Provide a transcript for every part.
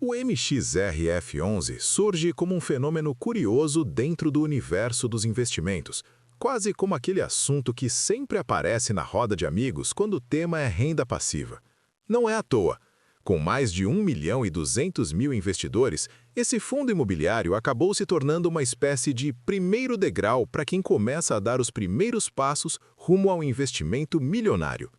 O MXRF11 surge como um fenômeno curioso dentro do universo dos investimentos, quase como aquele assunto que sempre aparece na roda de amigos quando o tema é renda passiva. Não é à toa. Com mais de 1.200.000 investidores, esse fundo imobiliário acabou se tornando uma espécie de primeiro degrau para quem começa a dar os primeiros passos rumo ao investimento milionário.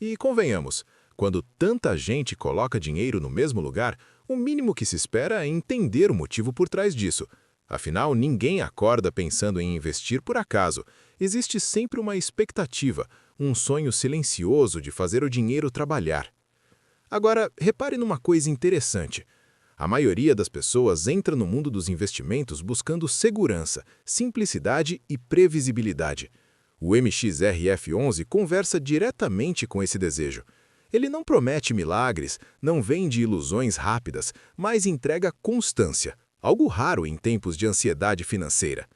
E convenhamos, quando tanta gente coloca dinheiro no mesmo lugar, o mínimo que se espera é entender o motivo por trás disso. Afinal, ninguém acorda pensando em investir por acaso. Existe sempre uma expectativa, um sonho silencioso de fazer o dinheiro trabalhar. Agora, repare numa coisa interessante. A maioria das pessoas entra no mundo dos investimentos buscando segurança, simplicidade e previsibilidade. O MXRF11 conversa diretamente com esse desejo. Ele não promete milagres, não vende ilusões rápidas, mas entrega constância, algo raro em tempos de ansiedade financeira.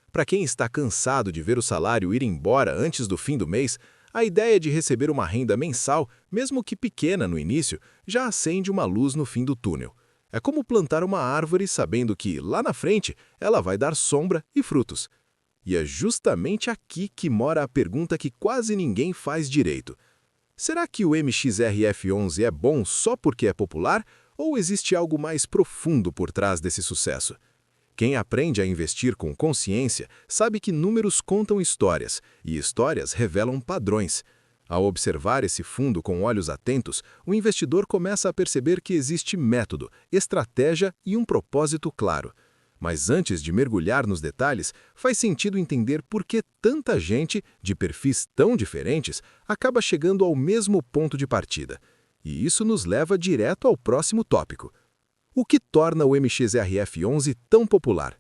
Para quem está cansado de ver o salário ir embora antes do fim do mês, a ideia de receber uma renda mensal, mesmo que pequena no início, já acende uma luz no fim do túnel. É como plantar uma árvore sabendo que, lá na frente, ela vai dar sombra e frutos. E é justamente aqui que mora a pergunta que quase ninguém faz direito. Será que o MXRF11 é bom só porque é popular, ou existe algo mais profundo por trás desse sucesso? Quem aprende a investir com consciência sabe que números contam histórias, e histórias revelam padrões. Ao observar esse fundo com olhos atentos, o investidor começa a perceber que existe método, estratégia e um propósito claro. Mas antes de mergulhar nos detalhes, faz sentido entender por que tanta gente, de perfis tão diferentes, acaba chegando ao mesmo ponto de partida. E isso nos leva direto ao próximo tópico. O que torna o MXRF11 tão popular?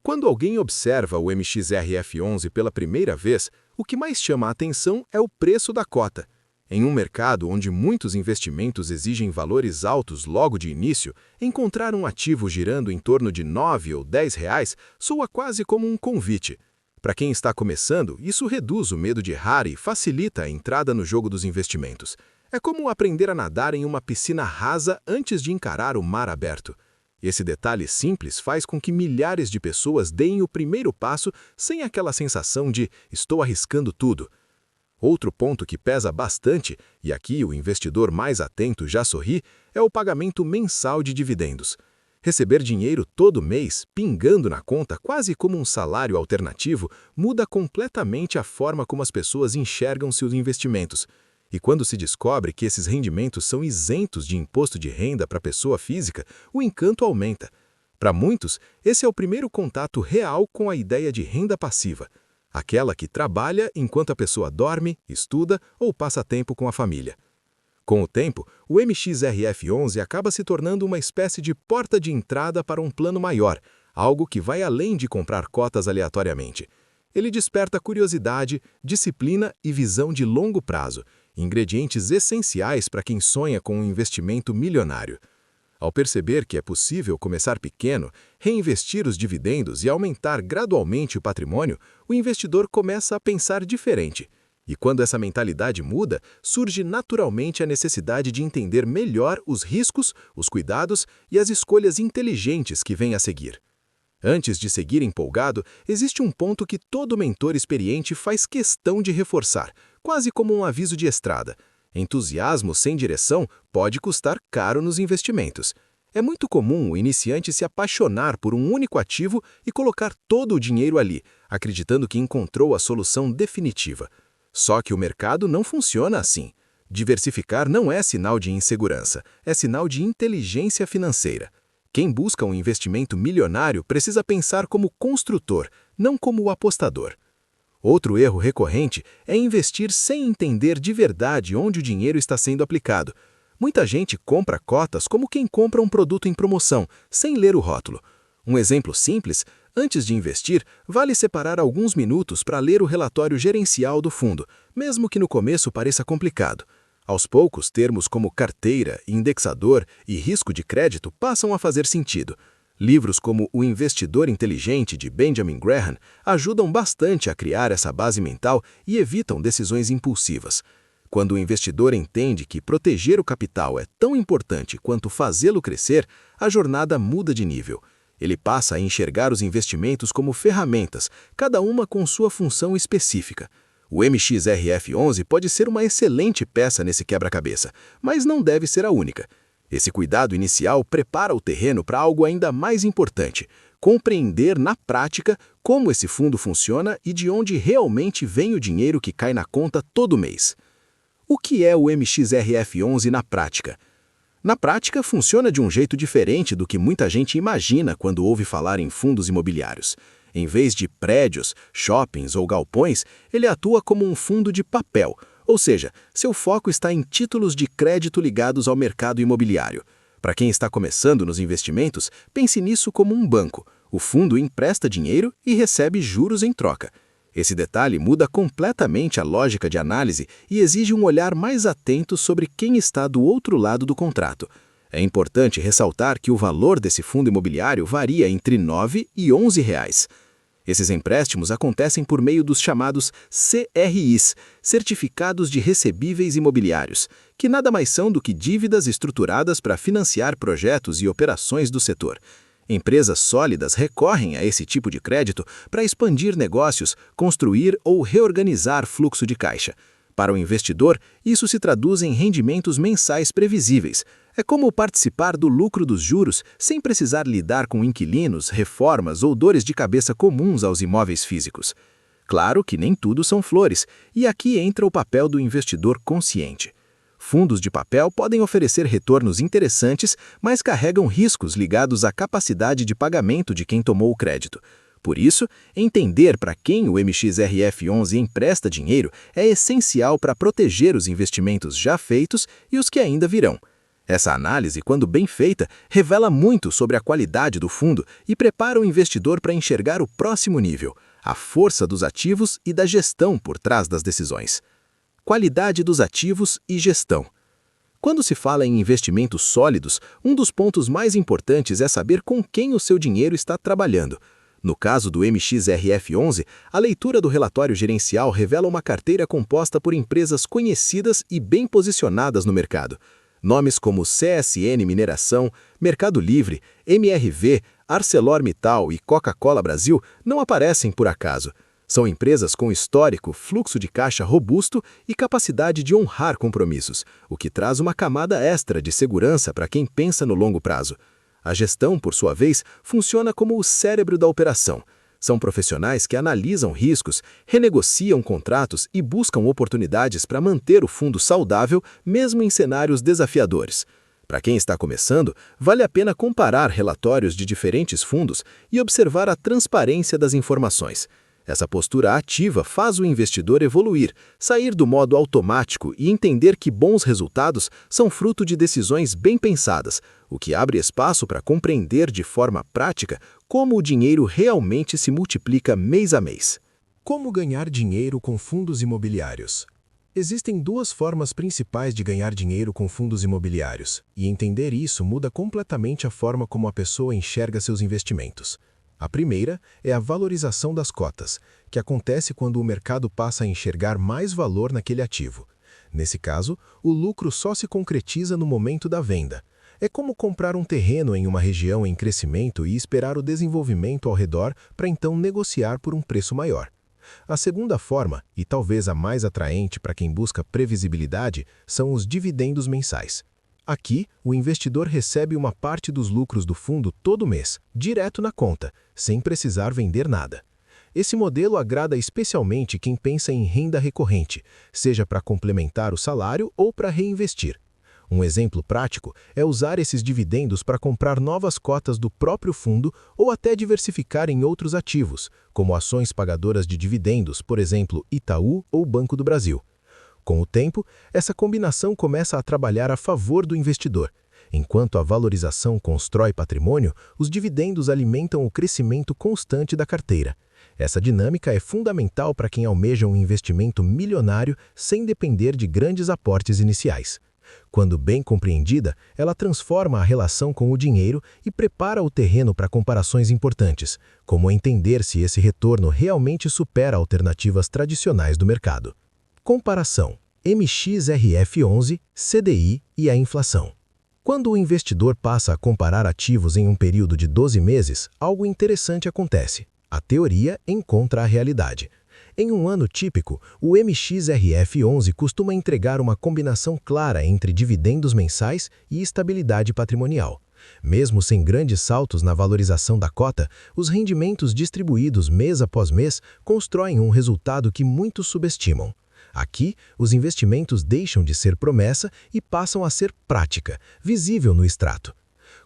Quando alguém observa o MXRF11 pela primeira vez, o que mais chama a atenção é o preço da cota. Em um mercado onde muitos investimentos exigem valores altos logo de início, encontrar um ativo girando em torno de R$ 9 ou R$ 10 soa quase como um convite. Para quem está começando, isso reduz o medo de errar e facilita a entrada no jogo dos investimentos. É como aprender a nadar em uma piscina rasa antes de encarar o mar aberto. Esse detalhe simples faz com que milhares de pessoas deem o primeiro passo sem aquela sensação de "estou arriscando tudo". Outro ponto que pesa bastante, e aqui o investidor mais atento já sorri, é o pagamento mensal de dividendos. Receber dinheiro todo mês, pingando na conta quase como um salário alternativo, muda completamente a forma como as pessoas enxergam seus investimentos. E quando se descobre que esses rendimentos são isentos de imposto de renda para a pessoa física, o encanto aumenta. Para muitos, esse é o primeiro contato real com a ideia de renda passiva. Aquela que trabalha enquanto a pessoa dorme, estuda ou passa tempo com a família. Com o tempo, o MXRF11 acaba se tornando uma espécie de porta de entrada para um plano maior, algo que vai além de comprar cotas aleatoriamente. Ele desperta curiosidade, disciplina e visão de longo prazo, ingredientes essenciais para quem sonha com um investimento milionário. Ao perceber que é possível começar pequeno, reinvestir os dividendos e aumentar gradualmente o patrimônio, o investidor começa a pensar diferente. E quando essa mentalidade muda, surge naturalmente a necessidade de entender melhor os riscos, os cuidados e as escolhas inteligentes que vêm a seguir. Antes de seguir empolgado, existe um ponto que todo mentor experiente faz questão de reforçar, quase como um aviso de estrada. Entusiasmo sem direção pode custar caro nos investimentos. É muito comum o iniciante se apaixonar por um único ativo e colocar todo o dinheiro ali, acreditando que encontrou a solução definitiva. Só que o mercado não funciona assim. Diversificar não é sinal de insegurança, é sinal de inteligência financeira. Quem busca um investimento milionário precisa pensar como construtor, não como apostador. Outro erro recorrente é investir sem entender de verdade onde o dinheiro está sendo aplicado. Muita gente compra cotas como quem compra um produto em promoção, sem ler o rótulo. Um exemplo simples: antes de investir, vale separar alguns minutos para ler o relatório gerencial do fundo, mesmo que no começo pareça complicado. Aos poucos, termos como carteira, indexador e risco de crédito passam a fazer sentido. Livros como O Investidor Inteligente, de Benjamin Graham, ajudam bastante a criar essa base mental e evitam decisões impulsivas. Quando o investidor entende que proteger o capital é tão importante quanto fazê-lo crescer, a jornada muda de nível. Ele passa a enxergar os investimentos como ferramentas, cada uma com sua função específica. O MXRF11 pode ser uma excelente peça nesse quebra-cabeça, mas não deve ser a única. Esse cuidado inicial prepara o terreno para algo ainda mais importante: compreender na prática como esse fundo funciona e de onde realmente vem o dinheiro que cai na conta todo mês. O que é o MXRF11 na prática? Na prática, funciona de um jeito diferente do que muita gente imagina quando ouve falar em fundos imobiliários. Em vez de prédios, shoppings ou galpões, ele atua como um fundo de papel, ou seja, seu foco está em títulos de crédito ligados ao mercado imobiliário. Para quem está começando nos investimentos, pense nisso como um banco. O fundo empresta dinheiro e recebe juros em troca. Esse detalhe muda completamente a lógica de análise e exige um olhar mais atento sobre quem está do outro lado do contrato. É importante ressaltar que o valor desse fundo imobiliário varia entre R$ 9 e R$ 11. Esses empréstimos acontecem por meio dos chamados CRIs, Certificados de Recebíveis Imobiliários, que nada mais são do que dívidas estruturadas para financiar projetos e operações do setor. Empresas sólidas recorrem a esse tipo de crédito para expandir negócios, construir ou reorganizar fluxo de caixa. Para o investidor, isso se traduz em rendimentos mensais previsíveis. É como participar do lucro dos juros sem precisar lidar com inquilinos, reformas ou dores de cabeça comuns aos imóveis físicos. Claro que nem tudo são flores, e aqui entra o papel do investidor consciente. Fundos de papel podem oferecer retornos interessantes, mas carregam riscos ligados à capacidade de pagamento de quem tomou o crédito. Por isso, entender para quem o MXRF11 empresta dinheiro é essencial para proteger os investimentos já feitos e os que ainda virão. Essa análise, quando bem feita, revela muito sobre a qualidade do fundo e prepara o investidor para enxergar o próximo nível, a força dos ativos e da gestão por trás das decisões. Qualidade dos ativos e gestão. Quando se fala em investimentos sólidos, um dos pontos mais importantes é saber com quem o seu dinheiro está trabalhando. No caso do MXRF11, a leitura do relatório gerencial revela uma carteira composta por empresas conhecidas e bem posicionadas no mercado. Nomes como CSN Mineração, Mercado Livre, MRV, ArcelorMittal e Coca-Cola Brasil não aparecem por acaso. São empresas com histórico, fluxo de caixa robusto e capacidade de honrar compromissos, o que traz uma camada extra de segurança para quem pensa no longo prazo. A gestão, por sua vez, funciona como o cérebro da operação. São profissionais que analisam riscos, renegociam contratos e buscam oportunidades para manter o fundo saudável, mesmo em cenários desafiadores. Para quem está começando, vale a pena comparar relatórios de diferentes fundos e observar a transparência das informações. Essa postura ativa faz o investidor evoluir, sair do modo automático e entender que bons resultados são fruto de decisões bem pensadas, o que abre espaço para compreender de forma prática como o dinheiro realmente se multiplica mês a mês. Como ganhar dinheiro com fundos imobiliários? Existem duas formas principais de ganhar dinheiro com fundos imobiliários, e entender isso muda completamente a forma como a pessoa enxerga seus investimentos. A primeira é a valorização das cotas, que acontece quando o mercado passa a enxergar mais valor naquele ativo. Nesse caso, o lucro só se concretiza no momento da venda. É como comprar um terreno em uma região em crescimento e esperar o desenvolvimento ao redor para então negociar por um preço maior. A segunda forma, e talvez a mais atraente para quem busca previsibilidade, são os dividendos mensais. Aqui, o investidor recebe uma parte dos lucros do fundo todo mês, direto na conta, sem precisar vender nada. Esse modelo agrada especialmente quem pensa em renda recorrente, seja para complementar o salário ou para reinvestir. Um exemplo prático é usar esses dividendos para comprar novas cotas do próprio fundo ou até diversificar em outros ativos, como ações pagadoras de dividendos, por exemplo, Itaú ou Banco do Brasil. Com o tempo, essa combinação começa a trabalhar a favor do investidor. Enquanto a valorização constrói patrimônio, os dividendos alimentam o crescimento constante da carteira. Essa dinâmica é fundamental para quem almeja um investimento milionário sem depender de grandes aportes iniciais. Quando bem compreendida, ela transforma a relação com o dinheiro e prepara o terreno para comparações importantes, como entender se esse retorno realmente supera alternativas tradicionais do mercado. Comparação. MXRF11, CDI e a inflação. Quando o investidor passa a comparar ativos em um período de 12 meses, algo interessante acontece. A teoria encontra a realidade. Em um ano típico, o MXRF11 costuma entregar uma combinação clara entre dividendos mensais e estabilidade patrimonial. Mesmo sem grandes saltos na valorização da cota, os rendimentos distribuídos mês após mês constroem um resultado que muitos subestimam. Aqui, os investimentos deixam de ser promessa e passam a ser prática, visível no extrato.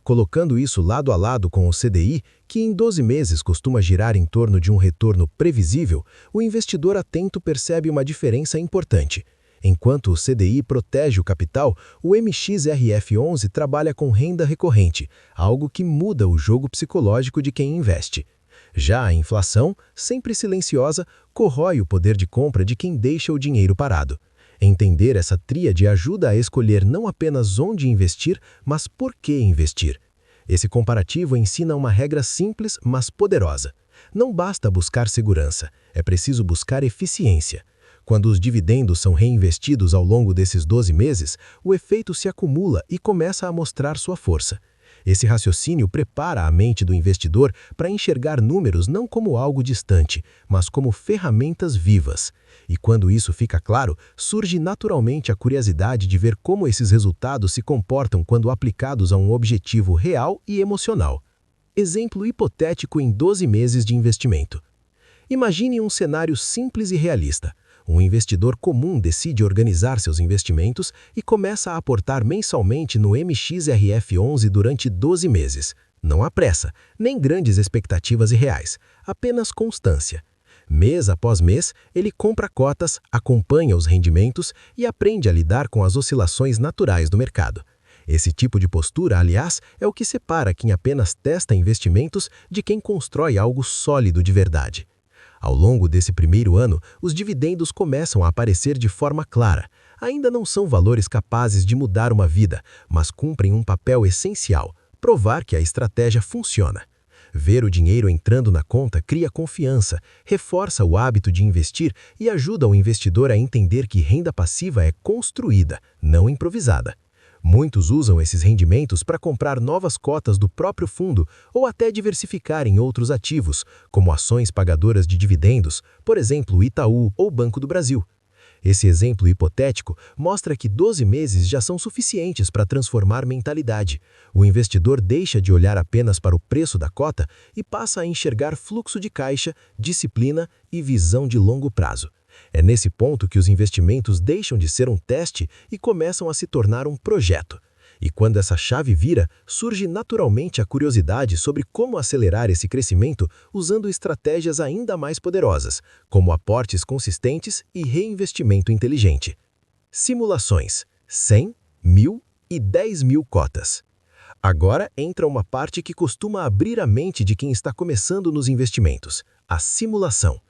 Colocando isso lado a lado com o CDI, que em 12 meses costuma girar em torno de um retorno previsível, o investidor atento percebe uma diferença importante. Enquanto o CDI protege o capital, o MXRF11 trabalha com renda recorrente, algo que muda o jogo psicológico de quem investe. Já a inflação, sempre silenciosa, corrói o poder de compra de quem deixa o dinheiro parado. Entender essa tríade ajuda a escolher não apenas onde investir, mas por que investir. Esse comparativo ensina uma regra simples, mas poderosa. Não basta buscar segurança, é preciso buscar eficiência. Quando os dividendos são reinvestidos ao longo desses 12 meses, o efeito se acumula e começa a mostrar sua força. Esse raciocínio prepara a mente do investidor para enxergar números não como algo distante, mas como ferramentas vivas. E quando isso fica claro, surge naturalmente a curiosidade de ver como esses resultados se comportam quando aplicados a um objetivo real e emocional. Exemplo hipotético em 12 meses de investimento. Imagine um cenário simples e realista. Um investidor comum decide organizar seus investimentos e começa a aportar mensalmente no MXRF11 durante 12 meses. Não há pressa, nem grandes expectativas irreais, apenas constância. Mês após mês, ele compra cotas, acompanha os rendimentos e aprende a lidar com as oscilações naturais do mercado. Esse tipo de postura, aliás, é o que separa quem apenas testa investimentos de quem constrói algo sólido de verdade. Ao longo desse primeiro ano, os dividendos começam a aparecer de forma clara. Ainda não são valores capazes de mudar uma vida, mas cumprem um papel essencial: provar que a estratégia funciona. Ver o dinheiro entrando na conta cria confiança, reforça o hábito de investir e ajuda o investidor a entender que renda passiva é construída, não improvisada. Muitos usam esses rendimentos para comprar novas cotas do próprio fundo ou até diversificar em outros ativos, como ações pagadoras de dividendos, por exemplo, Itaú ou Banco do Brasil. Esse exemplo hipotético mostra que 12 meses já são suficientes para transformar mentalidade. O investidor deixa de olhar apenas para o preço da cota e passa a enxergar fluxo de caixa, disciplina e visão de longo prazo. É nesse ponto que os investimentos deixam de ser um teste e começam a se tornar um projeto. E quando essa chave vira, surge naturalmente a curiosidade sobre como acelerar esse crescimento usando estratégias ainda mais poderosas, como aportes consistentes e reinvestimento inteligente. Simulações: 100, 1000 e 10.000 cotas. Agora entra uma parte que costuma abrir a mente de quem está começando nos investimentos: a simulação.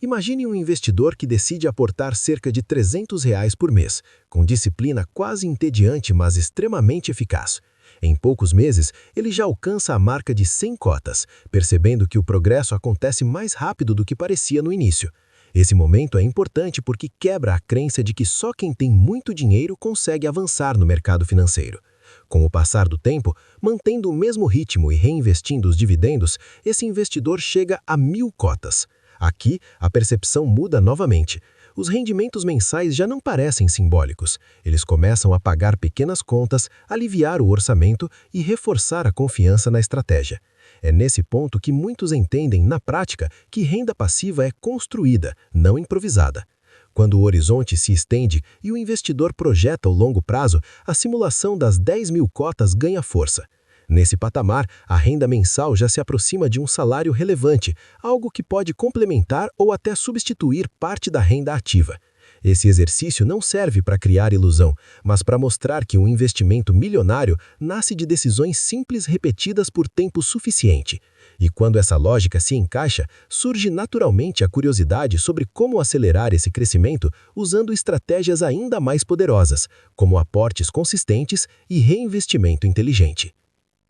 Imagine um investidor que decide aportar cerca de R$ 300 por mês, com disciplina quase entediante, mas extremamente eficaz. Em poucos meses, ele já alcança a marca de 100 cotas, percebendo que o progresso acontece mais rápido do que parecia no início. Esse momento é importante porque quebra a crença de que só quem tem muito dinheiro consegue avançar no mercado financeiro. Com o passar do tempo, mantendo o mesmo ritmo e reinvestindo os dividendos, esse investidor chega a 1.000 cotas. Aqui, a percepção muda novamente. Os rendimentos mensais já não parecem simbólicos. Eles começam a pagar pequenas contas, aliviar o orçamento e reforçar a confiança na estratégia. É nesse ponto que muitos entendem, na prática, que renda passiva é construída, não improvisada. Quando o horizonte se estende e o investidor projeta o longo prazo, a simulação das 10.000 cotas ganha força. Nesse patamar, a renda mensal já se aproxima de um salário relevante, algo que pode complementar ou até substituir parte da renda ativa. Esse exercício não serve para criar ilusão, mas para mostrar que um investimento milionário nasce de decisões simples repetidas por tempo suficiente. E quando essa lógica se encaixa, surge naturalmente a curiosidade sobre como acelerar esse crescimento usando estratégias ainda mais poderosas, como aportes consistentes e reinvestimento inteligente.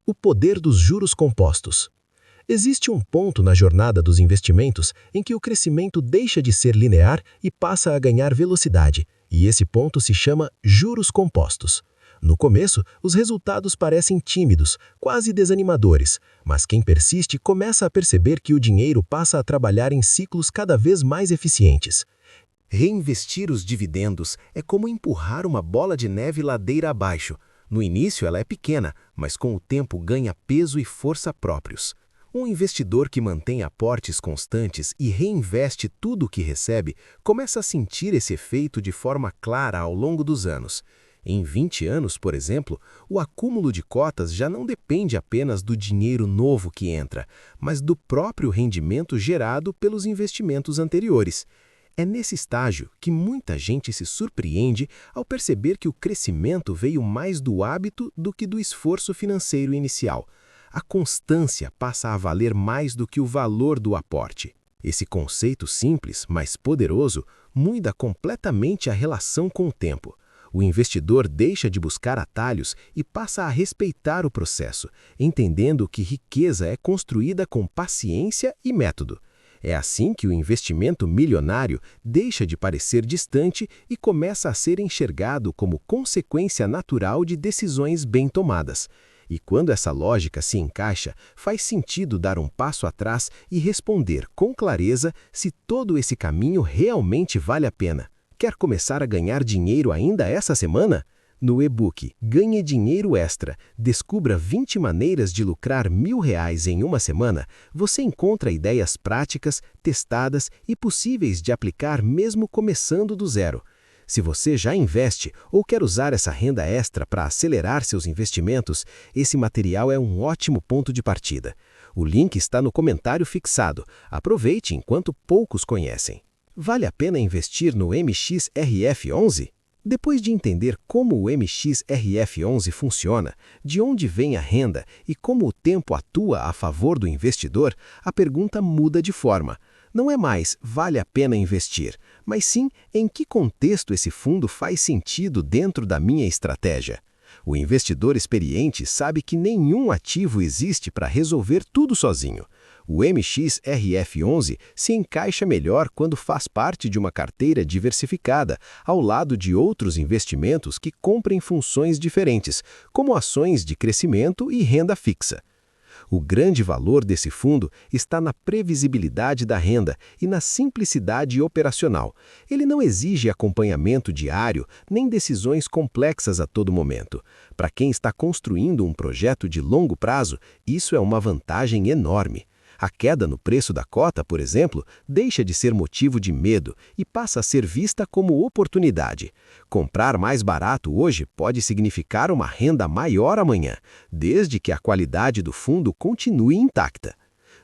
O poder dos juros compostos. Existe um ponto na jornada dos investimentos em que o crescimento deixa de ser linear e passa a ganhar velocidade, e esse ponto se chama juros compostos. No começo, os resultados parecem tímidos, quase desanimadores, mas quem persiste começa a perceber que o dinheiro passa a trabalhar em ciclos cada vez mais eficientes. Reinvestir os dividendos é como empurrar uma bola de neve ladeira abaixo. No início ela é pequena, mas com o tempo ganha peso e força próprios. Um investidor que mantém aportes constantes e reinveste tudo o que recebe começa a sentir esse efeito de forma clara ao longo dos anos. Em 20 anos, por exemplo, o acúmulo de cotas já não depende apenas do dinheiro novo que entra, mas do próprio rendimento gerado pelos investimentos anteriores. É nesse estágio que muita gente se surpreende ao perceber que o crescimento veio mais do hábito do que do esforço financeiro inicial. A constância passa a valer mais do que o valor do aporte. Esse conceito simples, mas poderoso, muda completamente a relação com o tempo. O investidor deixa de buscar atalhos e passa a respeitar o processo, entendendo que riqueza é construída com paciência e método. É assim que o investimento milionário deixa de parecer distante e começa a ser enxergado como consequência natural de decisões bem tomadas. E quando essa lógica se encaixa, faz sentido dar um passo atrás e responder com clareza se todo esse caminho realmente vale a pena. Quer começar a ganhar dinheiro ainda essa semana? No e-book Ganhe Dinheiro Extra, descubra 20 maneiras de lucrar R$1.000 em uma semana, você encontra ideias práticas, testadas e possíveis de aplicar mesmo começando do zero. Se você já investe ou quer usar essa renda extra para acelerar seus investimentos, esse material é um ótimo ponto de partida. O link está no comentário fixado. Aproveite enquanto poucos conhecem. Vale a pena investir no MXRF11? Depois de entender como o MXRF11 funciona, de onde vem a renda e como o tempo atua a favor do investidor, a pergunta muda de forma. Não é mais vale a pena investir, mas sim em que contexto esse fundo faz sentido dentro da minha estratégia. O investidor experiente sabe que nenhum ativo existe para resolver tudo sozinho. O MXRF11 se encaixa melhor quando faz parte de uma carteira diversificada, ao lado de outros investimentos que cumprem funções diferentes, como ações de crescimento e renda fixa. O grande valor desse fundo está na previsibilidade da renda e na simplicidade operacional. Ele não exige acompanhamento diário nem decisões complexas a todo momento. Para quem está construindo um projeto de longo prazo, isso é uma vantagem enorme. A queda no preço da cota, por exemplo, deixa de ser motivo de medo e passa a ser vista como oportunidade. Comprar mais barato hoje pode significar uma renda maior amanhã, desde que a qualidade do fundo continue intacta.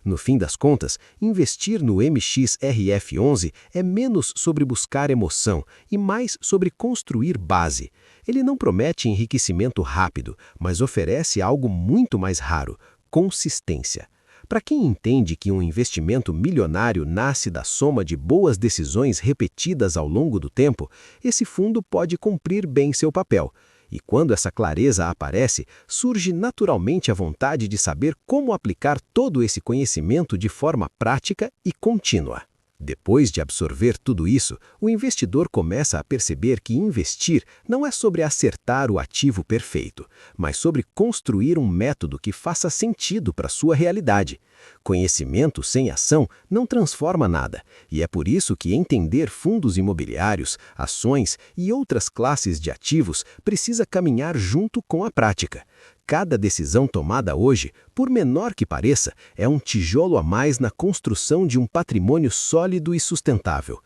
No fim das contas, investir no MXRF11 é menos sobre buscar emoção e mais sobre construir base. Ele não promete enriquecimento rápido, mas oferece algo muito mais raro: consistência. Para quem entende que um investimento milionário nasce da soma de boas decisões repetidas ao longo do tempo, esse fundo pode cumprir bem seu papel. E quando essa clareza aparece, surge naturalmente a vontade de saber como aplicar todo esse conhecimento de forma prática e contínua. Depois de absorver tudo isso, o investidor começa a perceber que investir não é sobre acertar o ativo perfeito, mas sobre construir um método que faça sentido para sua realidade. Conhecimento sem ação não transforma nada, e é por isso que entender fundos imobiliários, ações e outras classes de ativos precisa caminhar junto com a prática. Cada decisão tomada hoje, por menor que pareça, é um tijolo a mais na construção de um patrimônio sólido e sustentável.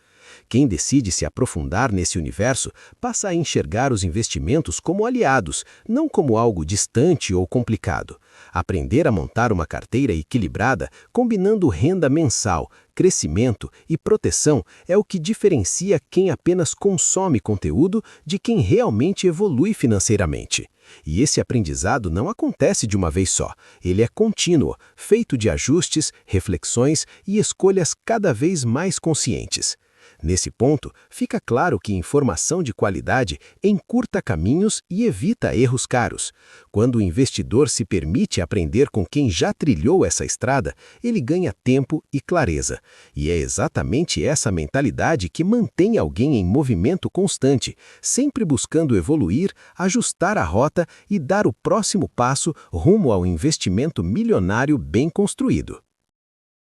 Quem decide se aprofundar nesse universo passa a enxergar os investimentos como aliados, não como algo distante ou complicado. Aprender a montar uma carteira equilibrada, combinando renda mensal, crescimento e proteção, é o que diferencia quem apenas consome conteúdo de quem realmente evolui financeiramente. E esse aprendizado não acontece de uma vez só. Ele é contínuo, feito de ajustes, reflexões e escolhas cada vez mais conscientes. Nesse ponto, fica claro que informação de qualidade encurta caminhos e evita erros caros. Quando o investidor se permite aprender com quem já trilhou essa estrada, ele ganha tempo e clareza. E é exatamente essa mentalidade que mantém alguém em movimento constante, sempre buscando evoluir, ajustar a rota e dar o próximo passo rumo ao investimento milionário bem construído.